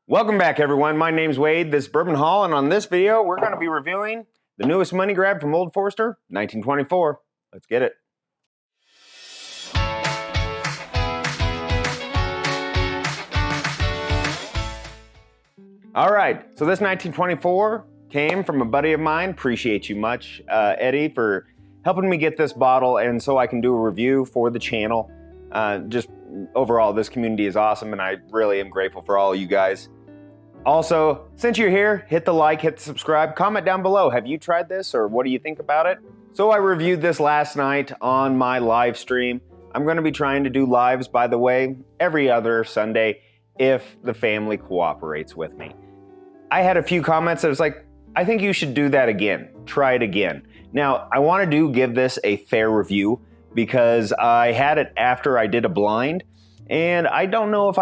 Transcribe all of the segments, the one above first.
Welcome back, everyone. My name's Wade. This is Bourbon Hall, and on this video, we're going to be reviewing the newest money grab from Old Forrester, 1924. Let's get it. All right, so this 1924 came from a buddy of mine. Appreciate you much, Eddie, for helping me get this bottle, and so I can do a review for the channel. Just overall, this community is awesome, and I really am grateful for all you guys. Also, since you're here, hit the like, hit the subscribe, comment down below. Have you tried this or what do you think about it? So I reviewed this last night on my live stream. I'm going to be trying to do lives, by the way, every other Sunday if the family cooperates with me. I had a few comments that was like, I think you should do that again. Try it again. Now, I want to give this a fair review because I had it after I did a blind, and I don't know if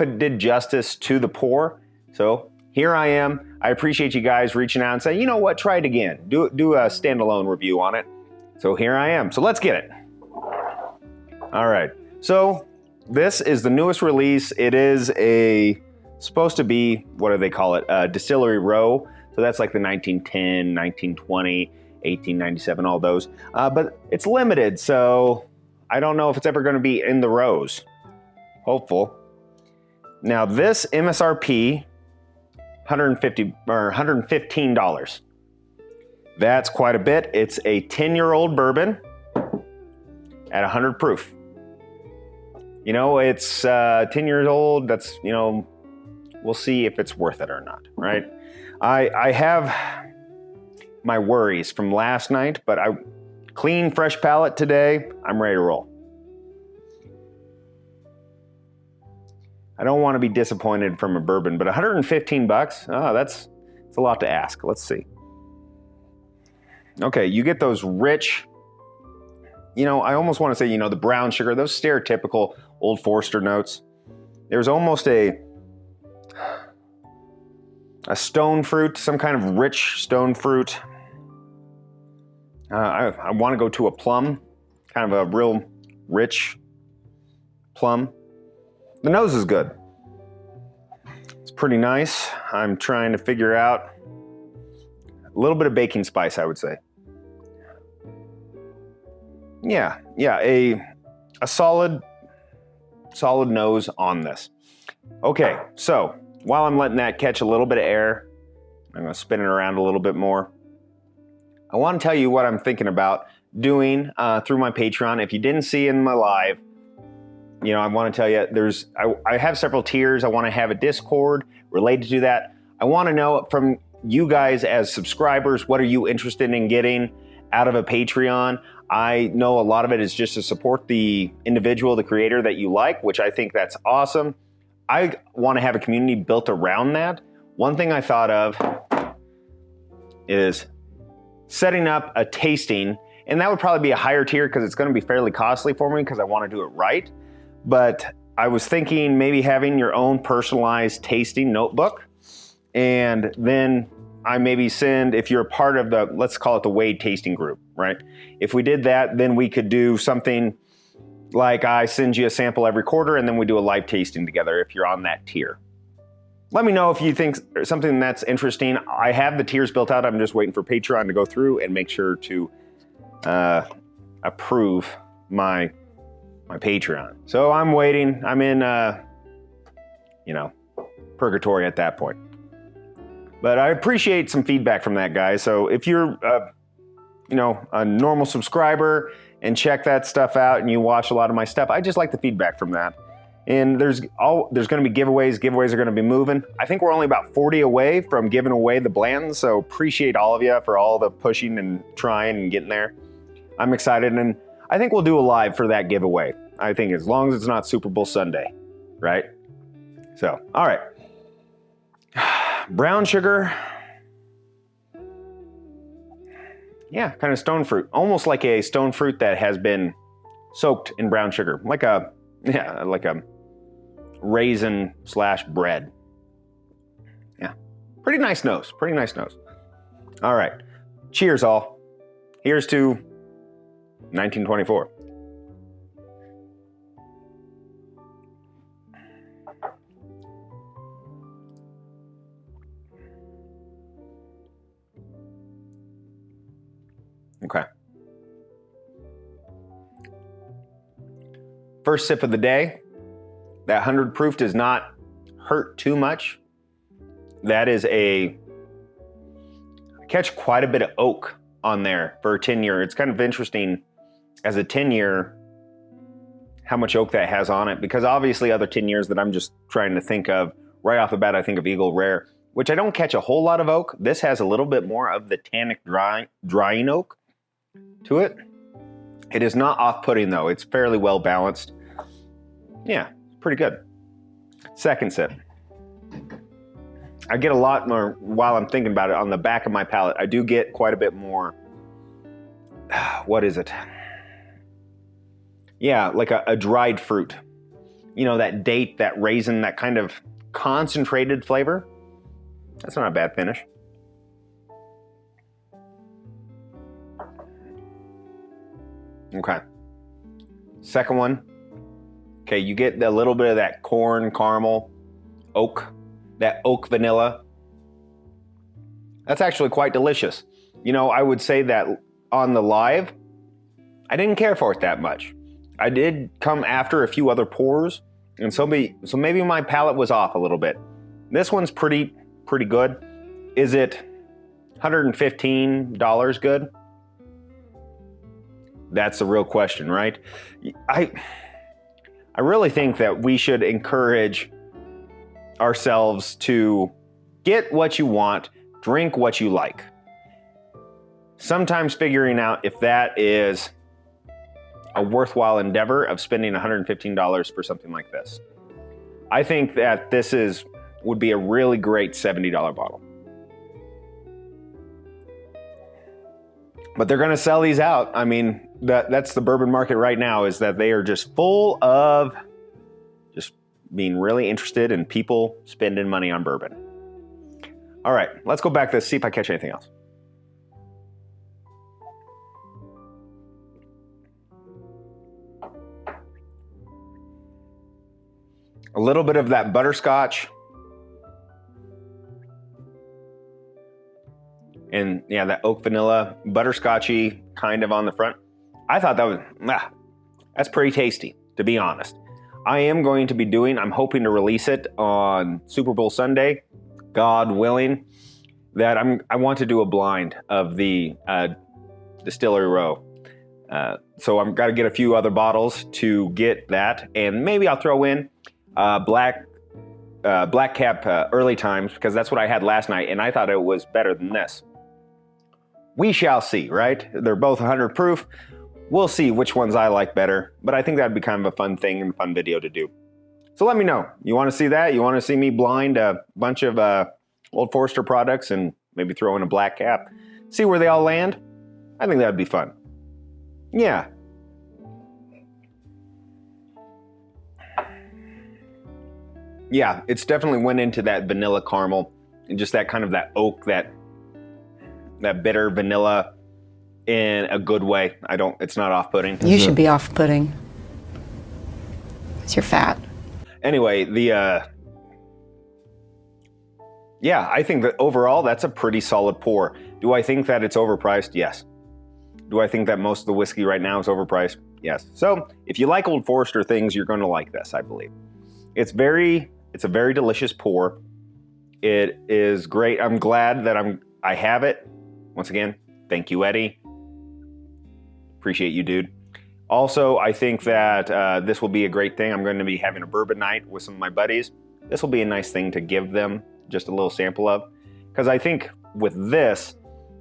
it did justice to the pour. So here I am. I appreciate you guys reaching out and saying, you know what, try it again. Do a standalone review on it. So here I am. So let's get it. All right. So this is the newest release. It is supposed to be, what do they call it? Distillery Row. So that's like the 1910, 1920, 1897, all those. But it's limited. So I don't know if it's ever going to be in the rows. Hopeful. Now this MSRP, $115. That's quite a bit. It's a 10-year-old bourbon at 100 proof. You know, it's 10 years old. That's, you know, we'll see if it's worth it or not, right? I have my worries from last night, but clean, fresh palate today. I'm ready to roll. I don't want to be disappointed from a bourbon, but 115 bucks, oh, that's a lot to ask. Let's see. Okay, you get those rich, you know, I almost want to say, you know, the brown sugar, those stereotypical Old Forrester notes. There's almost a stone fruit, some kind of rich stone fruit. I want to go to a plum, kind of a real rich plum. The nose is good. It's pretty nice. I'm trying to figure out a little bit of baking spice, I would say. Yeah, a solid nose on this. Okay, so while I'm letting that catch a little bit of air, I'm gonna spin it around a little bit more. I want to tell you what I'm thinking about doing through my Patreon. If you didn't see in my live, you know, I want to tell you, I have several tiers. I want to have a Discord related to that. I want to know from you guys as subscribers, what are you interested in getting out of a Patreon? I know a lot of it is just to support the individual, the creator that you like, which I think that's awesome. I want to have a community built around that. One thing I thought of is setting up a tasting, and that would probably be a higher tier because it's going to be fairly costly for me because I want to do it right. But I was thinking maybe having your own personalized tasting notebook, and then I maybe send, if you're a part of the, let's call it the Wade tasting group, right? If we did that, then we could do something like I send you a sample every quarter and then we do a live tasting together if you're on that tier. Let me know if you think something that's interesting. I have the tiers built out. I'm just waiting for Patreon to go through and make sure to approve my Patreon. So I'm waiting. I'm in, you know, purgatory at that point. But I appreciate some feedback from that, guys. So if you're, you know, a normal subscriber and check that stuff out and you watch a lot of my stuff, I just like the feedback from that. And there's going to be giveaways. Giveaways are going to be moving. I think we're only about 40 away from giving away the blends. So appreciate all of you for all the pushing and trying and getting there. I'm excited, and I think we'll do a live for that giveaway. I think as long as it's not Super Bowl Sunday, right? So, all right. Brown sugar. Yeah, kind of stone fruit. Almost like a stone fruit that has been soaked in brown sugar. Like a raisin / bread. Yeah, pretty nice nose, pretty nice nose. All right, cheers all. Here's to 1924. Okay. First sip of the day. That 100 proof does not hurt too much. That is I catch quite a bit of oak on there for a 10-year. It's kind of interesting as a 10-year how much oak that has on it, because obviously other 10 years that I'm just trying to think of right off the bat, I think of Eagle Rare, which I don't catch a whole lot of oak. This has a little bit more of the tannic drying oak to it. It is not off-putting though. It's fairly well balanced. Yeah, pretty good. Second sip. I get a lot more, while I'm thinking about it, on the back of my palate, I do get quite a bit more, what is it? Yeah, like a dried fruit. You know, that date, that raisin, that kind of concentrated flavor. That's not a bad finish. Okay. Second one. Okay, you get a little bit of that corn, caramel, oak, that oak vanilla. That's actually quite delicious. You know, I would say that on the live, I didn't care for it that much. I did come after a few other pours, and so maybe my palate was off a little bit. This one's pretty good. Is it $115 good? That's the real question, right? I really think that we should encourage ourselves to get what you want, drink what you like. Sometimes figuring out if that is a worthwhile endeavor of spending $115 for something like this. I think that this would be a really great $70 bottle. But they're gonna sell these out. I mean, that's the bourbon market right now, is that they are just full of just being really interested in people spending money on bourbon. All right, let's go back to this, see if I catch anything else. A little bit of that butterscotch. And yeah, that oak vanilla, butterscotchy kind of on the front. I thought that was, that's pretty tasty, to be honest. I am going to be I'm hoping to release it on Super Bowl Sunday, God willing, that I want to do a blind of the Distillery Row. So I've got to get a few other bottles to get that, and maybe I'll throw in Black Cap Early Times, because that's what I had last night, and I thought it was better than this. We shall see, right? They're both 100 proof. We'll see which ones I like better, but I think that'd be kind of a fun thing and fun video to do. So let me know. You want to see that? You want to see me blind a bunch of Old Forrester products and maybe throw in a Black Cap? See where they all land? I think that'd be fun. Yeah. Yeah, it's definitely went into that vanilla caramel and just that kind of that oak, that bitter vanilla in a good way. It's not off-putting. You should be off-putting. Because you're fat. Anyway, yeah, I think that overall that's a pretty solid pour. Do I think that it's overpriced? Yes. Do I think that most of the whiskey right now is overpriced? Yes. So if you like Old Forrester things, you're going to like this, I believe. It's a very delicious pour. It is great. I'm glad that I have it. Once again, thank you, Eddie. Appreciate you, dude. Also, I think that this will be a great thing. I'm going to be having a bourbon night with some of my buddies. This will be a nice thing to give them just a little sample of. Because I think with this,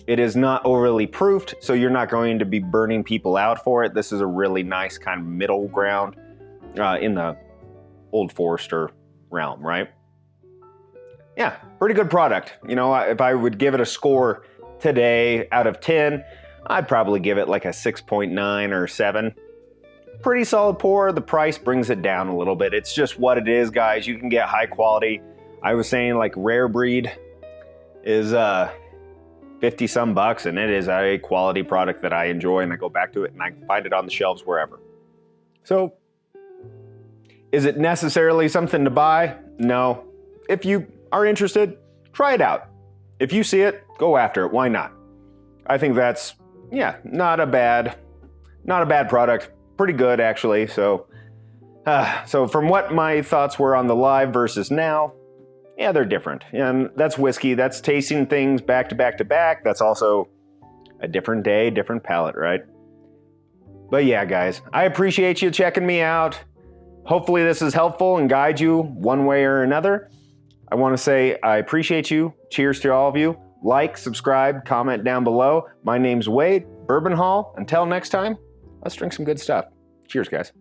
it is not overly proofed, so you're not going to be burning people out for it. This is a really nice kind of middle ground in the Old Forrester realm, right? Yeah, pretty good product. You know, if I would give it a score today out of 10, I'd probably give it like a 6.9 or 7. Pretty solid pour. The price brings it down a little bit. It's just what it is, guys. You can get high quality. I was saying like rare breed is 50 some bucks, and it is a quality product that I enjoy, and I go back to it and I can find it on the shelves wherever. So is it necessarily something to buy? No. If you are interested, try it out. If you see it, go after it. Why not? I think that's yeah, not a bad product. Pretty good, actually. So from what my thoughts were on the live versus now, yeah, they're different. And that's whiskey. That's tasting things back to back to back. That's also a different day, different palate, right? But yeah, guys, I appreciate you checking me out. Hopefully this is helpful and guide you one way or another. I want to say I appreciate you. Cheers to all of you. Like, subscribe, comment down below. My name's Wade, Bourbon Hall. Until next time, let's drink some good stuff. Cheers, guys.